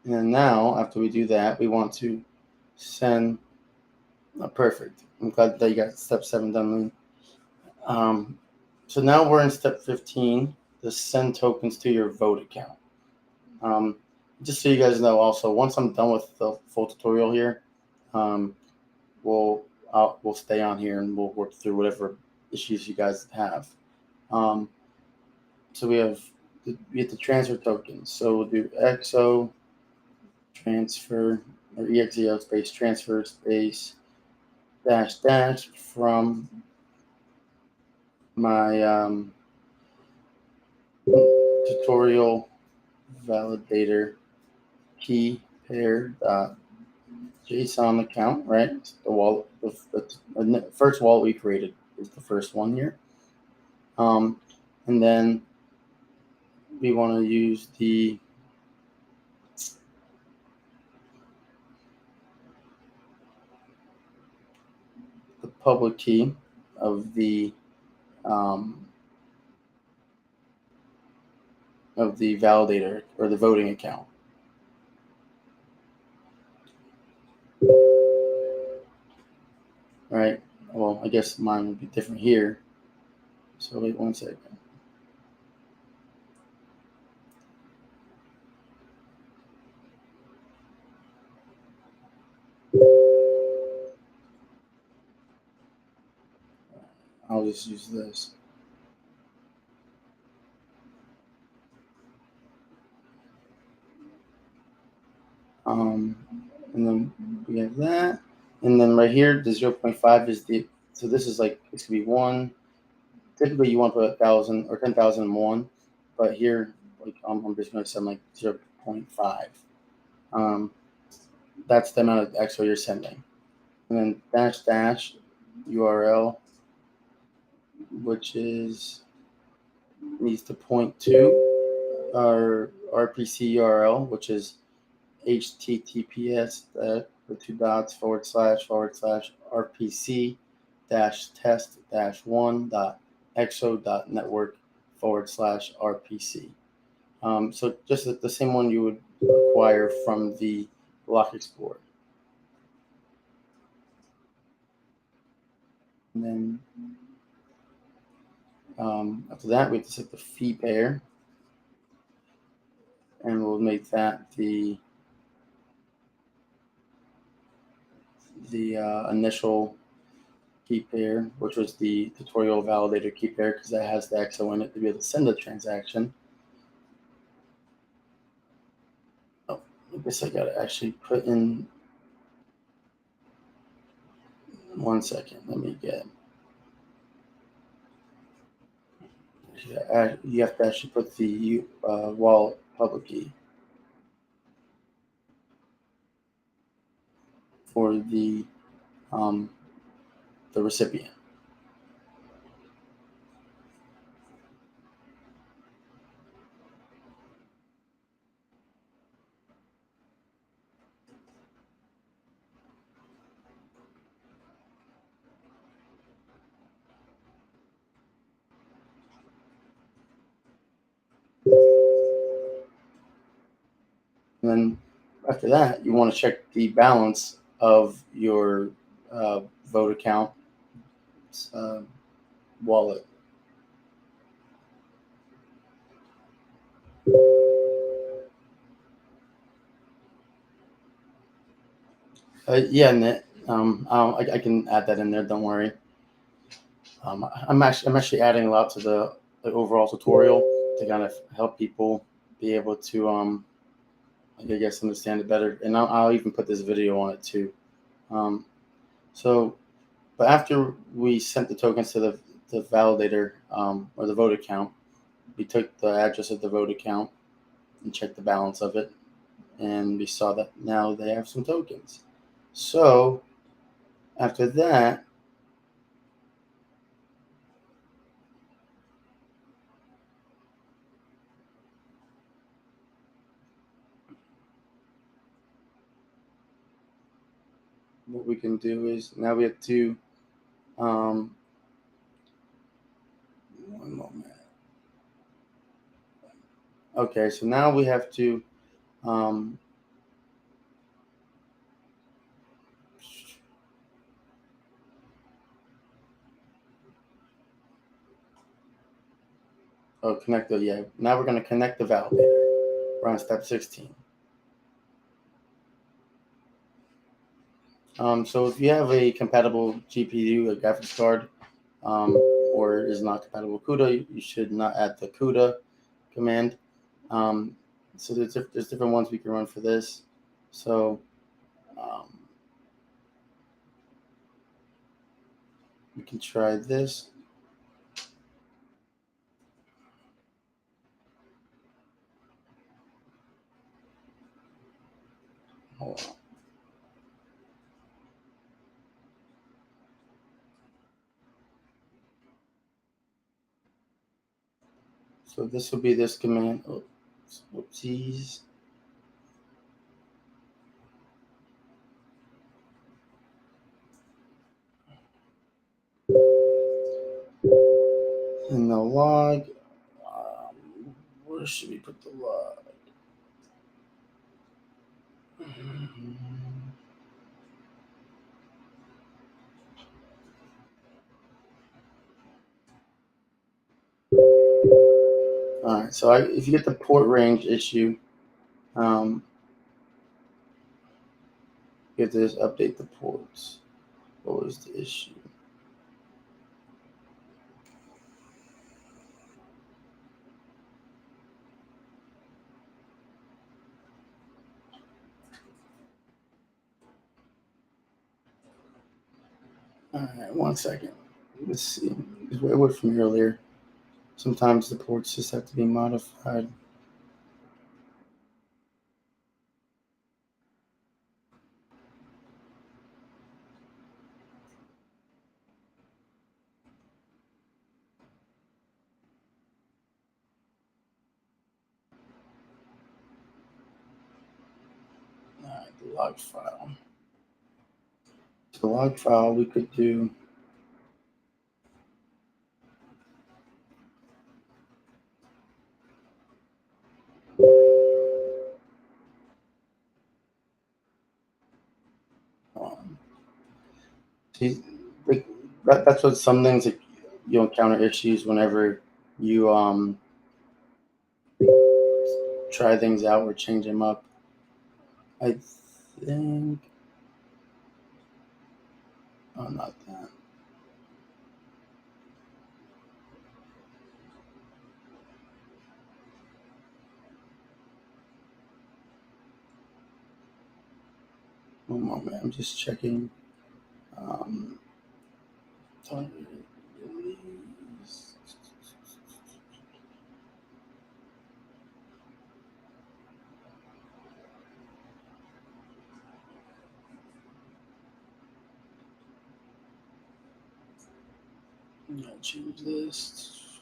And then now, after we do that, we want to send. Perfect. I'm glad that you got step 7 done. So now we're in step 15, the send tokens to your vote account. Just so you guys know, also once I'm done with the full tutorial here, we'll stay on here and we'll work through whatever issues you guys have. So we have the transfer tokens. So we'll do exo transfer or exo space transfer space dash from my tutorial validator key pair JSON account, right? The wallet, the first wallet we created is the first one here. And then we want to use the public key of the validator or the voting account. All right. Well, I guess mine would be different here. So wait 1 second. I'll just use this. And then we have that. And then right here, the 0.5 is the, so this is like, this could be 1. Typically you want to put 1,000 or 10,001, but here, like I'm just going to send like 0.5. That's the amount of extra you're sending. And then dash URL, which is needs to point to our RPC URL, which is https the two dots / RPC test one exo.network / RPC. So just the same one you would acquire from the Block Explorer. And then after that, we have to set the fee pair, and we'll make that the initial key pair, which was the tutorial validator key pair, because that has the XO in it to be able to send a transaction. Oh, I guess I gotta actually put in. One second, let me get. You have to actually put the wallet public key for the recipient. And then after that, you want to check the balance of your vote account wallet. Yeah, and I can add that in there. Don't worry. I'm actually adding a lot to the overall tutorial to kind of help people be able to I guess understand it better, and I'll even put this video on it too. So, but after we sent the tokens to the validator or the vote account, we took the address of the vote account and checked the balance of it, and we saw that now they have some tokens. So after that, what we can do is now we have to one moment. Okay, so now we have to um, connect the Now we're going to connect the validator. We're on step 16. So if you have a compatible GPU, a graphics card, or is not compatible with CUDA, you should not add the CUDA command. So there's different ones we can run for this. So we can try this. Hold on. So this will be this command. Oops, whoopsies. In the log, where should we put the log? All right, so if you get the port range issue, you have to just update the ports. What was the issue? All right, 1 second. Let's see. It worked from earlier. Sometimes the ports just have to be modified. the log file. So the log file we could do. Um, see, like, that's what some things that you'll encounter issues whenever you try things out or change them up. I think. Oh, not that. One moment. I'm just checking. Um, I'm gonna change this.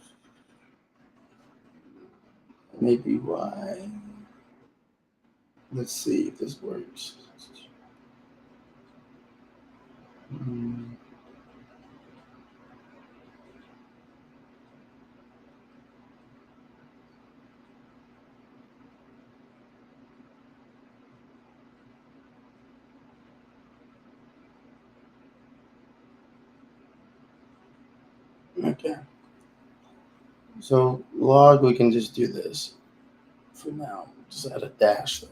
Maybe why. Let's see if this works. Mm, okay. So log, we can just do this for now. Just add a dash there.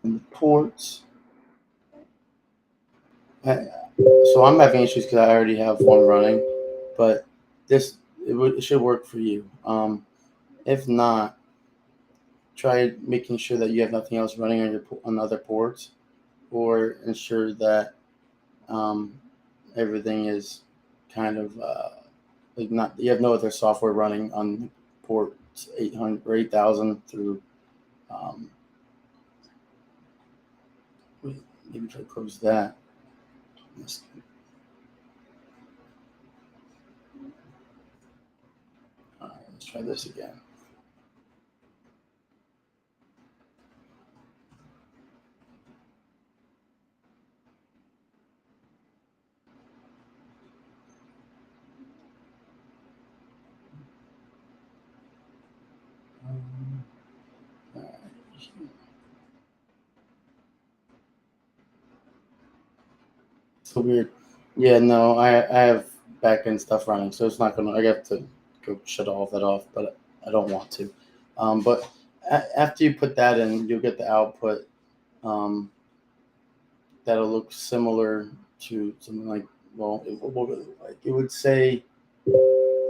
And the ports. So I'm having issues because I already have one running, but this it should work for you. If not, try making sure that you have nothing else running on your on other ports, or ensure that um, everything is kind of like not you have no other software running on ports 800 or 8000 through. Um, Maybe try to close that. Let's try this again. Um, So weird. Yeah, no, I have backend stuff running, so it's not gonna. I have to go shut all of that off, but I don't want to. But after you put that in, you'll get the output. Um, that'll look similar to something like. Well, it would say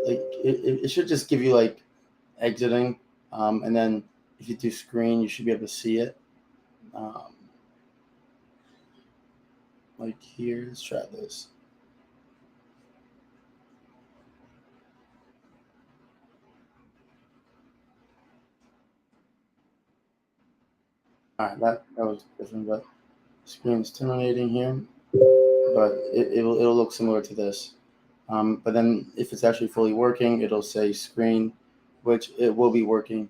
like it should just give you like exiting, and then if you do screen, you should be able to see it. Um, like here, let's try this. All right, that was different, but screen is terminating here, but it'll look similar to this. But then if it's actually fully working, it'll say screen, which it will be working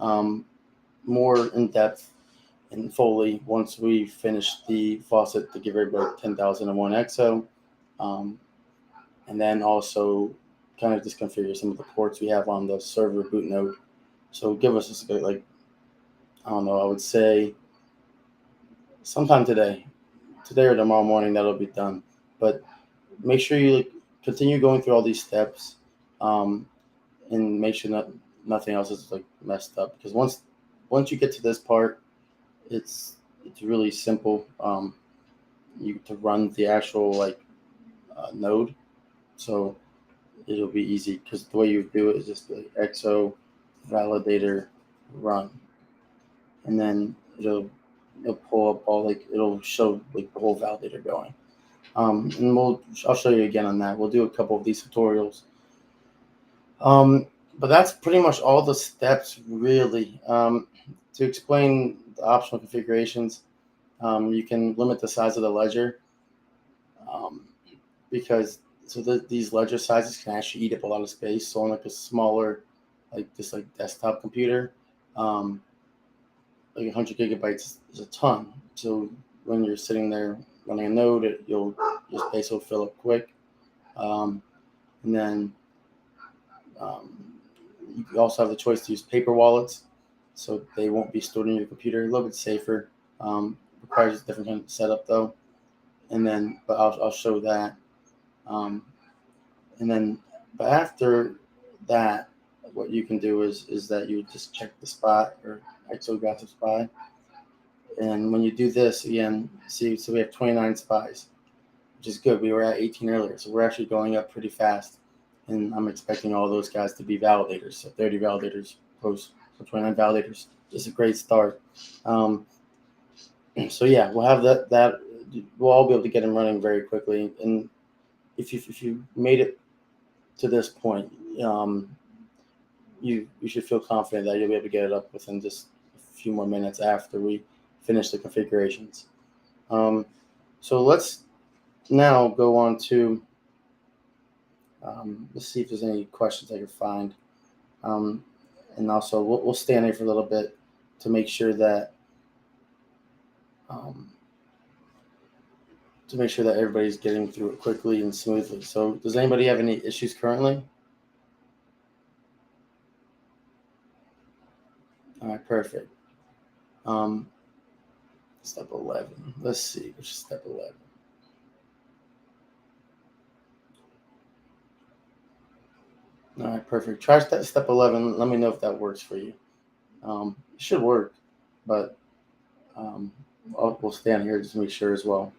um, more in depth and fully once we finish the faucet to give everybody 10,001 EXO. Um, and then also kind of just configure some of the ports we have on the server boot node. So give us just like, I don't know, I would say sometime today or tomorrow morning, that'll be done. But make sure you continue going through all these steps, um, and make sure nothing else is like messed up. Because once you get to this part, it's really simple. You to run the actual like node, so it'll be easy because the way you do it is just the exo validator run, and then it'll pull up all like it'll show like the whole validator going. And I'll show you again on that. We'll do a couple of these tutorials. But that's pretty much all the steps really. To explain the optional configurations, you can limit the size of the ledger, um, because these ledger sizes can actually eat up a lot of space. So on like a smaller, like desktop computer, um, like 100 gigabytes is a ton. So when you're sitting there running a node, your space will fill up quick. And then you also have the choice to use paper wallets, so they won't be stored in your computer. A little bit safer. Requires a different kind of setup though. And then, but I'll show that. Um, and then, but after that, what you can do is that you just check the spot or Exzo got the spy. And when you do this again, see, so we have 29 spies, which is good. We were at 18 earlier, so we're actually going up pretty fast. And I'm expecting all those guys to be validators. So 30 validators post, so 29 validators. It's a great start. So yeah, we'll have that we'll all be able to get them running very quickly. And if you made it to this point, you should feel confident that you'll be able to get it up within just a few more minutes after we finish the configurations. So let's now go on to let's see if there's any questions I can find. And also we'll stay on here for a little bit to make sure that everybody's getting through it quickly and smoothly. So does anybody have any issues currently? All right, perfect. Step 11. Let's see, which is step 11. All right, perfect. Try step 11. Let me know if that works for you. It should work, but we'll stay on here just to make sure as well.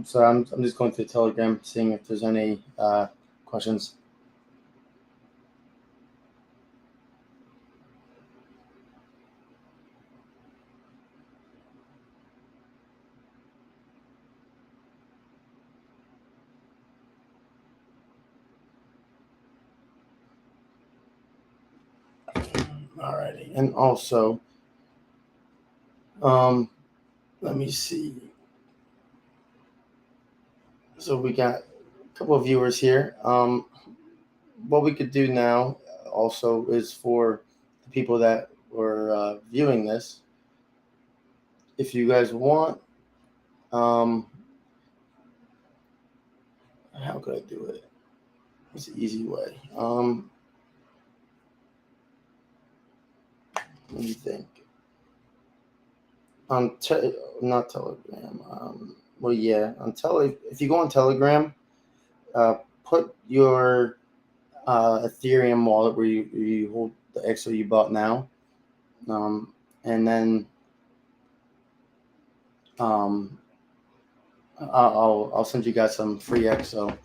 So I'm just going to Telegram, seeing if there's any questions. Alrighty, and also, let me see. So we got a couple of viewers here. What we could do now also is for the people that were viewing this, if you guys want, how could I do it? What's the easy way? Let me think. On not Telegram. Well, yeah, on if you go on Telegram, put your Ethereum wallet where you hold the Exo you bought now, and then I'll send you guys some free Exo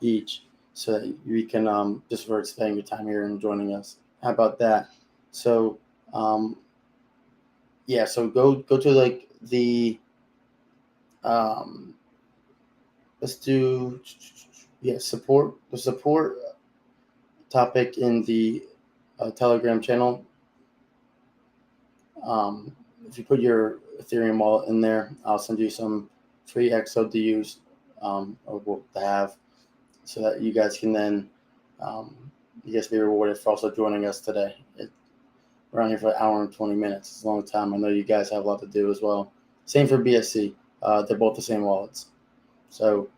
each, so that we can just for spending your time here and joining us. How about that? So yeah, so go to like the let's do support topic in the Telegram channel. If you put your Ethereum wallet in there, I'll send you some free Exo to use or to have, so that you guys can then be rewarded for also joining us today. We're on here for an hour and 20 minutes. It's a long time. I know you guys have a lot to do as well. Same for BSC. They're both the same wallets. So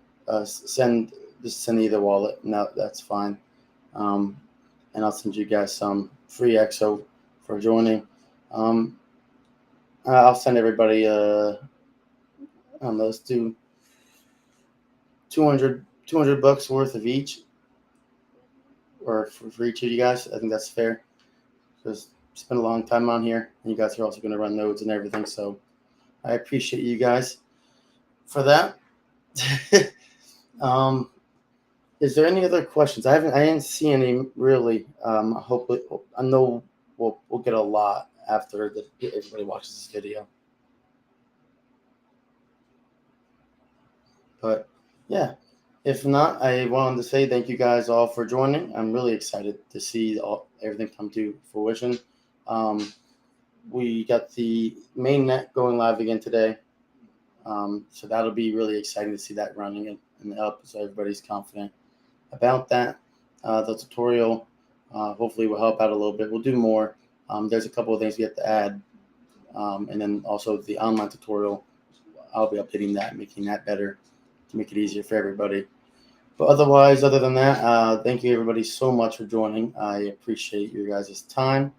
send either wallet. No, that's fine. And I'll send you guys some free Exo for joining. I'll send everybody let's do 200 bucks worth of each, or for each of you guys. I think that's fair, because spend a long time on here, and you guys are also going to run nodes and everything. So I appreciate you guys for that. um, is there any other questions? I didn't see any really. Hopefully, I know we'll get a lot after everybody watches this video. But yeah, if not, I wanted to say thank you guys all for joining. I'm really excited to see everything come to fruition. Um, we got the main net going live again today. So that'll be really exciting to see that running and up, so everybody's confident about that. The tutorial hopefully will help out a little bit. We'll do more. There's a couple of things we have to add, and then also the online tutorial. I'll be updating that, making that better to make it easier for everybody. But otherwise, other than that, thank you everybody so much for joining. I appreciate your guys' time,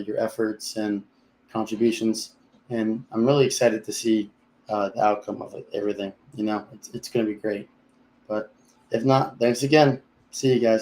your efforts, and contributions, and I'm really excited to see the outcome of everything. It's going to be great. But if not, thanks again. See you guys.